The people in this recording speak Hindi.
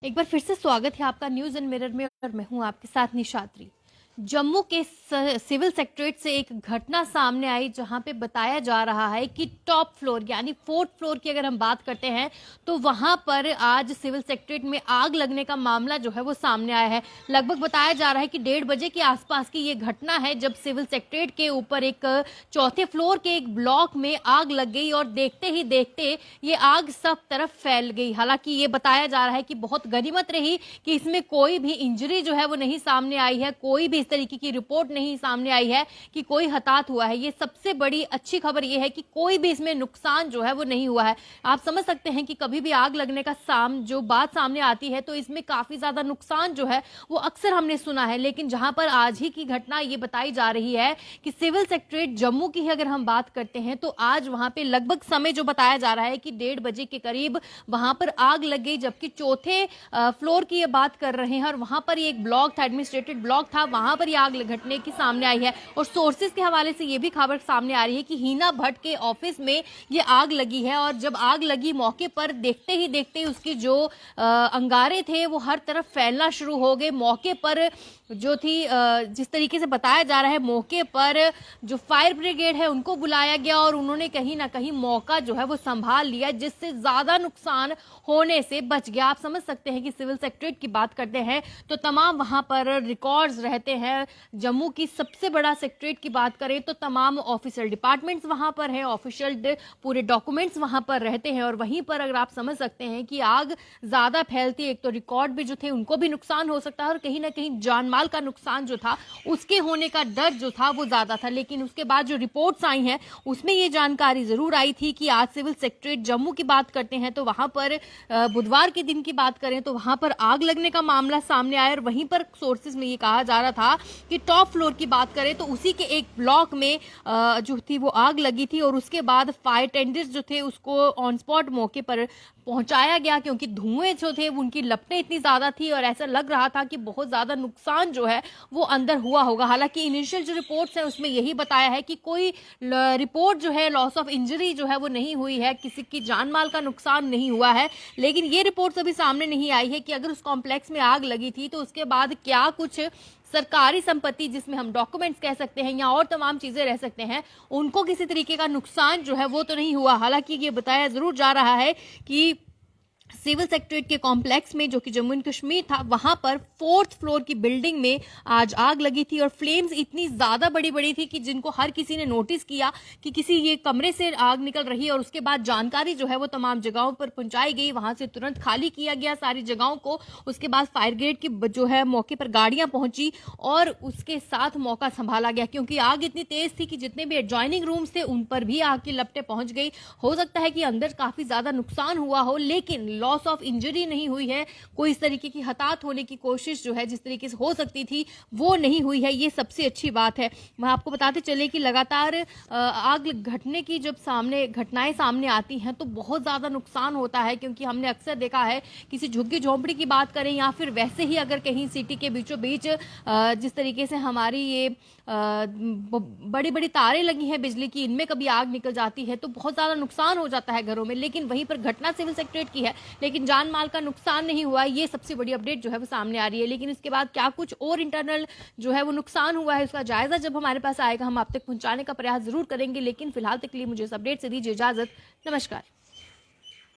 एक बार फिर से स्वागत है आपका न्यूज एंड मिरर में और मैं हूं आपके साथ निशात्री। जम्मू के सिविल सेक्रेटरीट से एक घटना सामने आई जहां पे बताया जा रहा है कि टॉप फ्लोर यानी फोर्थ फ्लोर की अगर हम बात करते हैं तो वहां पर आज सिविल सेक्रेटरीट में आग लगने का मामला जो है वो सामने आया है। लगभग बताया जा रहा है कि 1:30 के आसपास की ये घटना है जब सिविल सेक्रेटरीट के ऊपर एक चौथे फ्लोर के एक ब्लॉक में आग लग गई और देखते ही देखते ये आग सब तरफ फैल गई। हालांकि ये बताया जा रहा है कि बहुत गनीमत रही कि इसमें कोई भी इंजरी जो है वो नहीं सामने आई है, कोई भी तरीके की रिपोर्ट नहीं सामने आई है कि कोई हताहत हुआ है। ये सबसे बड़ी अच्छी खबर ये है कि कोई भी इसमें नुकसान जो है वो नहीं हुआ है। आप समझ सकते हैं कि कभी भी आग लगने का जो बात सामने आती है तो इसमें काफी ज्यादा नुकसान जो है वो अक्सर हमने सुना है, लेकिन जहां पर आज ही की घटना ये बताई जा रही है कि सिविल सेक्रेटरीट जम्मू की ही अगर हम बात करते हैं तो आज वहां पे लगभग समय जो बताया जा रहा है कि 1:30 के करीब वहां पर आग लग गई, जबकि चौथे फ्लोर की ये बात कर रहे हैं और वहां पर एक ब्लॉक था, एडमिनिस्ट्रेटिव ब्लॉक था, वहां पर आग घटने की सामने आई है। और सोर्सेज के हवाले से यह भी खबर सामने आ रही है कि हिना भट्ट के ऑफिस में ये आग लगी है और जब आग लगी मौके पर देखते ही उसकी जो अंगारे थे वो हर तरफ फैलना शुरू हो गए। मौके पर जो थी जिस तरीके से बताया जा रहा है मौके पर जो फायर ब्रिगेड है उनको बुलाया गया और उन्होंने कहीं ना कहीं मौका जो है वो संभाल लिया, जिससे ज्यादा नुकसान होने से बच गया। आप समझ सकते हैं कि सिविल सेक्रेटरीट की बात करते हैं तो तमाम वहां पर रिकॉर्ड्स रहते हैं। जम्मू की सबसे बड़ा सेक्रेटरीट की बात करें तो तमाम ऑफिशियल डिपार्टमेंट्स वहां पर है, ऑफिशियल पूरे डॉक्यूमेंट्स वहां पर रहते हैं और वहीं पर अगर आप समझ सकते हैं कि आग ज्यादा फैलती है, एक तो रिकॉर्ड भी जो थे उनको भी नुकसान हो सकता है और कहीं ना कहीं जानमाल का नुकसान जो था उसके होने का डर जो था वो ज्यादा था। लेकिन उसके बाद जो रिपोर्ट्स आई हैं उसमें ये जानकारी जरूर आई थी कि आज सिविल सेक्रेटरीट जम्मू की बात करते हैं तो वहां पर बुधवार के दिन की बात करें तो वहां पर आग लगने का मामला सामने आया और वहीं पर सोर्सेज में ये कहा जा रहा था कि टॉप फ्लोर की बात करें तो उसी के एक ब्लॉक में जो थी वो आग लगी थी और उसके बाद फायर टेंडर्स जो थे उसको ऑन स्पॉट मौके पर पहुंचाया गया, क्योंकि धुएं जो थे उनकी लपटें इतनी ज्यादा थी और ऐसा लग रहा था कि बहुत ज्यादा नुकसान जो है वो अंदर हुआ होगा। हालांकि इनिशियल जो रिपोर्ट्स हैं उसमें यही बताया है कि कोई रिपोर्ट जो है लॉस ऑफ इंजरी जो है वो नहीं हुई है, किसी की जान माल का नुकसान नहीं हुआ है। लेकिन ये रिपोर्ट्स अभी सामने नहीं आई है कि अगर उस कॉम्प्लेक्स में आग लगी थी तो उसके बाद क्या कुछ सरकारी संपत्ति जिसमें हम डॉक्यूमेंट्स कह सकते हैं या और तमाम चीजें रह सकते हैं उनको किसी तरीके का नुकसान जो है वो तो नहीं हुआ। हालांकि ये बताया जरूर जा रहा है कि सिविल सेक्रेटरीट के कॉम्प्लेक्स में जो कि जम्मू एंड कश्मीर था वहां पर फोर्थ फ्लोर की बिल्डिंग में आज आग लगी थी और फ्लेम्स इतनी ज्यादा बड़ी बड़ी थी कि जिनको हर किसी ने नोटिस किया कि किसी ये कमरे से आग निकल रही है और उसके बाद जानकारी जो है वो तमाम जगहों पर पहुंचाई गई, वहां से तुरंत खाली किया गया सारी जगहों को। उसके बाद फायर ब्रिगेड की जो है मौके पर गाड़ियां पहुंची और उसके साथ मौका संभाला गया, क्योंकि आग इतनी तेज थी कि जितने भी एडजॉइनिंग रूम्स थे उन पर भी आग की लपटें पहुंच गई। हो सकता है कि अंदर काफी ज्यादा नुकसान हुआ हो लेकिन लॉस ऑफ इंजरी नहीं हुई है, कोई इस तरीके की हताहत होने की कोशिश जो है जिस तरीके से हो सकती थी वो नहीं हुई है। ये सबसे अच्छी बात है। मैं आपको बताते चले कि लगातार आग घटने की जब घटनाएं सामने आती हैं तो बहुत ज्यादा नुकसान होता है, क्योंकि हमने अक्सर देखा है किसी झुग्गी झोंपड़ी की बात करें या फिर वैसे ही अगर कहीं सिटी के बीचों बीच जिस तरीके से हमारी ये बड़ी बड़ी तारें लगी हैं बिजली की, इनमें कभी आग निकल जाती है तो बहुत ज्यादा नुकसान हो जाता है घरों में। लेकिन वहीं पर घटना सिविल सेक्रेटरीट की है लेकिन जान माल का नुकसान नहीं हुआ। ये सबसे बड़ी अपडेट जो है वो सामने आ रही है। लेकिन इसके बाद क्या कुछ और इंटरनल जो है वो नुकसान हुआ है उसका जायजा जब हमारे पास आएगा हम आप तक पहुंचाने का प्रयास जरूर करेंगे। लेकिन फिलहाल तक के लिए मुझे इस अपडेट से दीजिए इजाजत। नमस्कार।